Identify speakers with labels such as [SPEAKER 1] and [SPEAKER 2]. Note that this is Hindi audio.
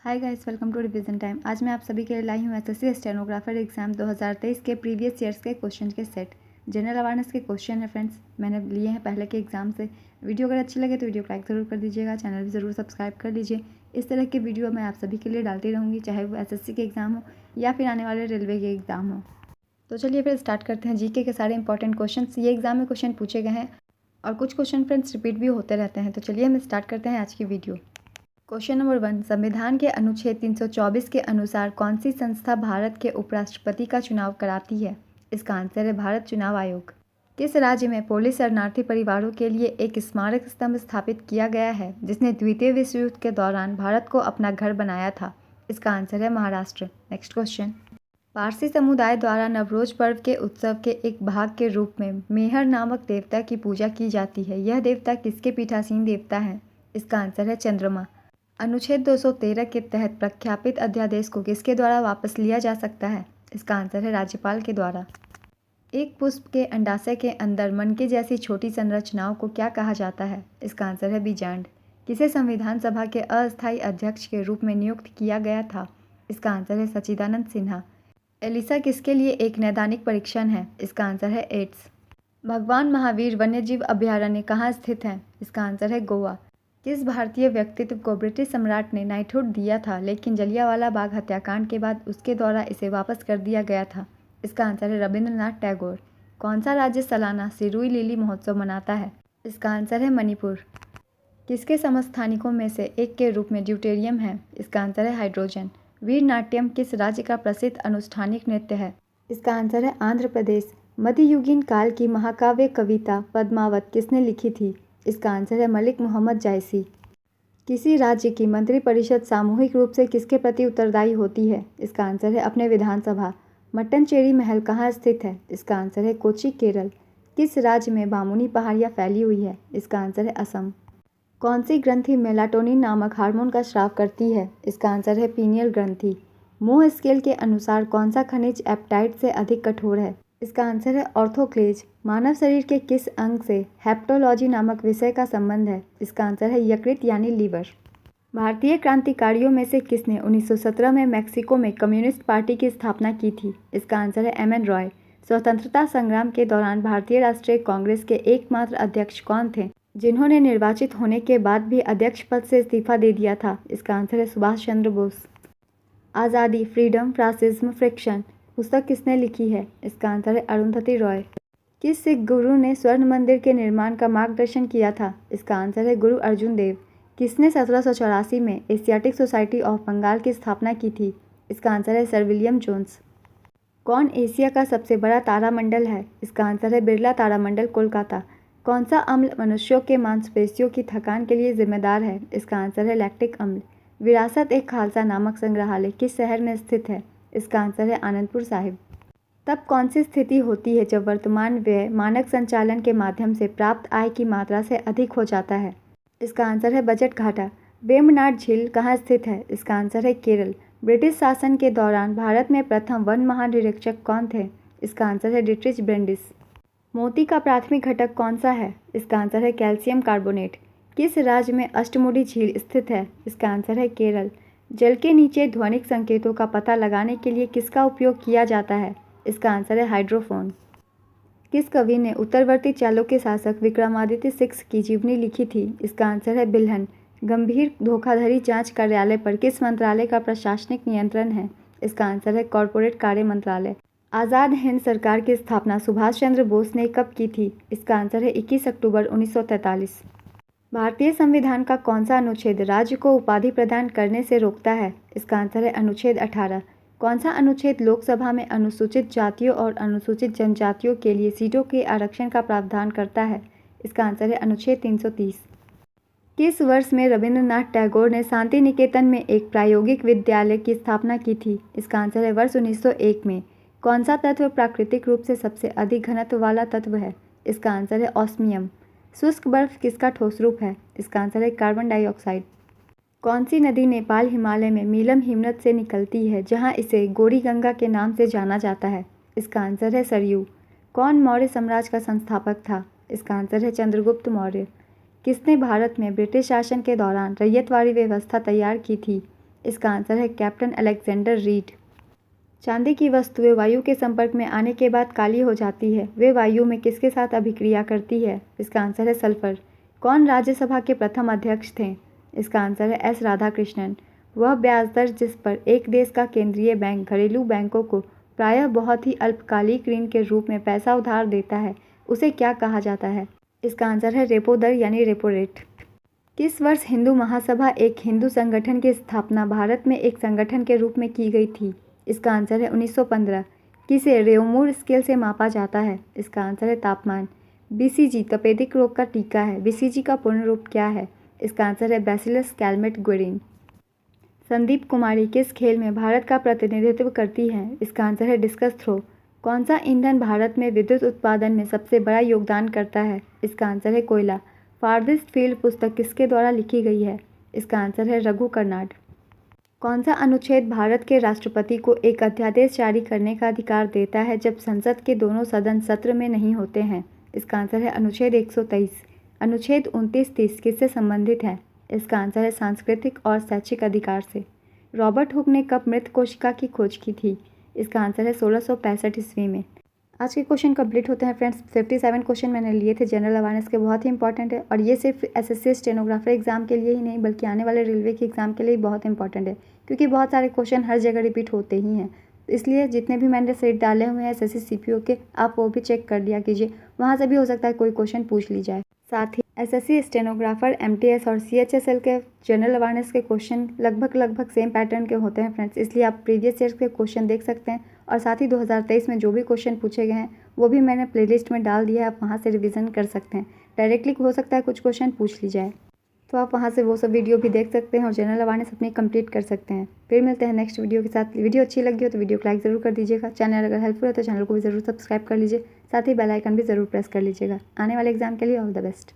[SPEAKER 1] Hi guys, welcome to revision time. आज मैं आप सभी के लिए लाई हूँ एसएससी स्टेनोग्राफर एग्जाम 2023 के प्रीवियस ईयर्स के क्वेश्चन के सेट। जनरल अवेयरनेस के क्वेश्चन है फ्रेंड्स, मैंने लिए हैं पहले के एग्जाम से। वीडियो अगर अच्छी लगे तो वीडियो को लाइक ज़रूर कर दीजिएगा, चैनल भी ज़रूर सब्सक्राइब कर लीजिए। इस तरह की वीडियो मैं आप सभी के लिए डालती रहूँगी, चाहे वो एसएससी के एग्ज़ाम हो या फिर आने वाले रेलवे के एग्ज़ाम हो। तो चलिए फिर स्टार्ट करते हैं। जीके के सारे इंपॉर्टेंट क्वेश्चन ये एग्जाम में क्वेश्चन पूछे गए हैं और कुछ क्वेश्चन फ्रेंड्स रिपीट भी होते रहते हैं। तो चलिए हम स्टार्ट करते हैं आज की वीडियो। क्वेश्चन नंबर 1, संविधान के अनुच्छेद 324 के अनुसार कौन सी संस्था भारत के उपराष्ट्रपति का चुनाव कराती है? इसका आंसर है भारत चुनाव आयोग। किस राज्य में पोलिस शरणार्थी परिवारों के लिए एक स्मारक स्तंभ स्थापित किया गया है जिसने द्वितीय विश्व युद्ध के दौरान भारत को अपना घर बनाया था? इसका आंसर है महाराष्ट्र। नेक्स्ट क्वेश्चन, पारसी समुदाय द्वारा नवरोज पर्व के उत्सव के एक भाग के रूप में मेहर नामक देवता की पूजा की जाती है। यह देवता किसके पीठासीन देवता है? इसका आंसर है चंद्रमा। अनुच्छेद 213 के तहत प्रख्यापित अध्यादेश को किसके द्वारा वापस लिया जा सकता है? इसका आंसर है राज्यपाल के द्वारा। एक पुष्प के अंडाशय के अंदर मनके जैसी छोटी संरचनाओं को क्या कहा जाता है? इसका आंसर है बीजांड। किसे संविधान सभा के अस्थायी अध्यक्ष के रूप में नियुक्त किया गया था? इसका आंसर है सच्चिदानंद सिन्हा। एलिसा किसके लिए एक नैदानिक परीक्षण है? इसका आंसर है एड्स। भगवान महावीर वन्यजीव अभयारण्य कहाँ स्थित है? इसका आंसर है गोवा। किस भारतीय व्यक्तित्व को ब्रिटिश सम्राट ने नाइटहुड दिया था लेकिन जलियांवाला बाग हत्याकांड के बाद उसके द्वारा इसे वापस कर दिया गया था? इसका आंसर है रविंद्रनाथ टैगोर। कौन सा राज्य सालाना सिरुई लिली महोत्सव मनाता है? इसका आंसर है मणिपुर। किसके समस्थानिकों में से एक के रूप में ड्यूटेरियम है? इसका आंसर है हाइड्रोजन। वीर नाट्यम किस राज्य का प्रसिद्ध अनुष्ठानिक नृत्य है? इसका आंसर है आंध्र प्रदेश। मध्ययुगीन काल की महाकाव्य कविता पद्मावत किसने लिखी थी? इसका आंसर है मलिक मोहम्मद जायसी। किसी राज्य की मंत्रिपरिषद सामूहिक रूप से किसके प्रति उत्तरदायी होती है? इसका आंसर है अपने विधानसभा। मट्टनचेरी महल कहाँ स्थित है? इसका आंसर है कोच्चि, केरल। किस राज्य में बामुनी पहाड़ियाँ फैली हुई है? इसका आंसर है असम। कौन सी ग्रंथि मेलाटोनिन नामक हार्मोन का स्राव करती है? इसका आंसर है पीनियल ग्रंथि। मोह स्केल के अनुसार कौन सा खनिज एप्टाइट से अधिक कठोर है? इसका आंसर है ऑर्थोक्लेज। मानव शरीर के किस अंग से हेप्टोलॉजी नामक विषय का संबंध है? इसका आंसर है यकृत यानी लीवर। भारतीय क्रांतिकारियों में से किसने 1917 में मैक्सिको में कम्युनिस्ट पार्टी की स्थापना की थी? इसका आंसर है एम.एन. रॉय। स्वतंत्रता संग्राम के दौरान भारतीय राष्ट्रीय कांग्रेस के एकमात्र अध्यक्ष कौन थे जिन्होंने निर्वाचित होने के बाद भी अध्यक्ष पद से इस्तीफा दे दिया था? इसका आंसर है सुभाष चंद्र बोस। आज़ादी, फ्रीडम, फ्रासिज्म, फ्रिक्शन पुस्तक किसने लिखी है? इसका आंसर है अरुंधति रॉय। किस सिख गुरु ने स्वर्ण मंदिर के निर्माण का मार्गदर्शन किया था? इसका आंसर है गुरु अर्जुन देव। किसने 1784 में एशियाटिक सोसाइटी ऑफ बंगाल की स्थापना की थी? इसका आंसर है सर विलियम जोन्स। कौन एशिया का सबसे बड़ा तारामंडल है? इसका आंसर है बिरला तारामंडल, कोलकाता। कौन सा अम्ल मनुष्यों के मांसपेशियों की थकान के लिए जिम्मेदार है? इसका आंसर है लैक्टिक अम्ल। विरासत ए खालसा नामक संग्रहालय किस शहर में स्थित है? इसका आंसर है आनंदपुर साहिब। तब कौन सी स्थिति होती है जब वर्तमान व्यय मानक संचालन के माध्यम से प्राप्त आय की मात्रा से अधिक हो जाता है? इसका आंसर है बजट घाटा। वेम्बनाड झील कहाँ स्थित है? इसका आंसर है केरल। ब्रिटिश शासन के दौरान भारत में प्रथम वन महानिरीक्षक कौन थे? इसका आंसर है डिट्रिच ब्रेंडिस। मोती का प्राथमिक घटक कौन सा है? इसका आंसर है कैल्शियम कार्बोनेट। किस राज्य में अष्टमुडी झील स्थित है? इसका आंसर है केरल। जल के नीचे ध्वनिक संकेतों का पता लगाने के लिए किसका उपयोग किया जाता है? इसका आंसर है हाइड्रोफोन। किस कवि ने उत्तरवर्ती चालुक्य शासक विक्रमादित्य 6 की जीवनी लिखी थी? इसका आंसर है बिल्हन। गंभीर धोखाधड़ी जांच कार्यालय पर किस मंत्रालय का प्रशासनिक नियंत्रण है? इसका आंसर है कॉरपोरेट कार्य मंत्रालय। आज़ाद हिंद सरकार की स्थापना सुभाष चंद्र बोस ने कब की थी? इसका आंसर है 21 अक्टूबर 1943। भारतीय संविधान का कौन सा अनुच्छेद राज्य को उपाधि प्रदान करने से रोकता है? इसका आंसर है अनुच्छेद 18। कौन सा अनुच्छेद लोकसभा में अनुसूचित जातियों और अनुसूचित जनजातियों के लिए सीटों के आरक्षण का प्रावधान करता है? इसका आंसर है अनुच्छेद 330। किस वर्ष में रविंद्रनाथ टैगोर ने शांति निकेतन में एक प्रायोगिक विद्यालय की स्थापना की थी? इसका आंसर है वर्ष 1901 में। कौन सा तत्व प्राकृतिक रूप से सबसे अधिक घनत्व वाला तत्व है? इसका आंसर है ऑस्मियम। शुष्क बर्फ किसका ठोस रूप है? इसका आंसर है कार्बन डाइऑक्साइड। कौन सी नदी नेपाल हिमालय में मीलम हिमनद से निकलती है जहां इसे गौरी गंगा के नाम से जाना जाता है? इसका आंसर है सरयू। कौन मौर्य साम्राज्य का संस्थापक था? इसका आंसर है चंद्रगुप्त मौर्य। किसने भारत में ब्रिटिश शासन के दौरान रैयतवाड़ी व्यवस्था तैयार की थी? इसका आंसर है कैप्टन अलेक्जेंडर रीड। चांदी की वस्तुएं वायु के संपर्क में आने के बाद काली हो जाती है, वे वायु में किसके साथ अभिक्रिया करती है? इसका आंसर है सल्फर। कौन राज्यसभा के प्रथम अध्यक्ष थे? इसका आंसर है एस राधाकृष्णन। वह ब्याज दर जिस पर एक देश का केंद्रीय बैंक घरेलू बैंकों को प्रायः बहुत ही अल्पकालिक ऋण के रूप में पैसा उधार देता है, उसे क्या कहा जाता है? इसका आंसर है रेपो दर यानी रेपो रेट। किस वर्ष हिंदू महासभा एक हिंदू संगठन की स्थापना भारत में एक संगठन के रूप में की गई थी? इसका आंसर है 1915। किसे रेओमूर स्केल से मापा जाता है? इसका आंसर है तापमान। बीसीजी तपेदिक रोग का टीका है, बीसीजी का पूर्ण रूप क्या है? इसका आंसर है बैसिलस कैलमेट-गुएरिन। संदीप कुमारी किस खेल में भारत का प्रतिनिधित्व करती हैं? इसका आंसर है डिस्कस थ्रो। कौन सा ईंधन भारत में विद्युत उत्पादन में सबसे बड़ा योगदान करता है? इसका आंसर है कोयला। फारदेस्ट फील्ड पुस्तक किसके द्वारा लिखी गई है? इसका आंसर है रघु कर्नाड। कौन सा अनुच्छेद भारत के राष्ट्रपति को एक अध्यादेश जारी करने का अधिकार देता है जब संसद के दोनों सदन सत्र में नहीं होते हैं? इसका आंसर है अनुच्छेद 123। अनुच्छेद 29-30 किससे संबंधित है? इसका आंसर है सांस्कृतिक और शैक्षिक अधिकार से। रॉबर्ट हुक ने कब मृत कोशिका की खोज की थी? इसका आंसर है 1665 ईस्वी में। आज के क्वेश्चन कंप्लीट होते हैं फ्रेंड्स। 57 क्वेश्चन मैंने लिए थे जनरल अवेयरनेस के, बहुत ही इंपॉर्टेंट है और ये सिर्फ एसएससी स्टेनोग्राफर एग्जाम के लिए ही नहीं बल्कि आने वाले रेलवे के एग्जाम के लिए बहुत इंपॉर्टेंट है, क्योंकि बहुत सारे क्वेश्चन हर जगह रिपीट होते ही हैं। इसलिए जितने भी मैंने सेट डाले हुए हैं एसएससी सीपीओ के, आप वो भी चेक कर लिया कीजिए, वहाँ से भी हो सकता है कोई क्वेश्चन पूछ ली जाए। साथ ही एसएससी स्टेनोग्राफर, एमटीएस और सीएचएसएल के जनरल अवेयरनेस के क्वेश्चन लगभग सेम पैटर्न के होते हैं फ्रेंड्स, इसलिए आप प्रीवियस ईयर्स के क्वेश्चन देख सकते हैं और साथ ही 2023 में जो भी क्वेश्चन पूछे गए हैं वो भी मैंने प्लेलिस्ट में डाल दिया है, आप वहाँ से रिवीजन कर सकते हैं। डायरेक्टली हो सकता है कुछ क्वेश्चन पूछ ली जाए, तो आप वहाँ से वो सब वीडियो भी देख सकते हैं और जनरल अवेयरनेस अपनी कंप्लीट कर सकते हैं। फिर मिलते हैं नेक्स्ट वीडियो के साथ। वीडियो अच्छी लगी हो तो वीडियो को लाइक ज़रूर कर दीजिएगा। चैनल अगर हेल्पफुल है तो चैनल को भी ज़रूर सब्सक्राइब कर लीजिए, साथ ही बेल आइकन भी ज़रूर प्रेस कर लीजिएगा। आने वाले एग्जाम के लिए ऑल द बेस्ट।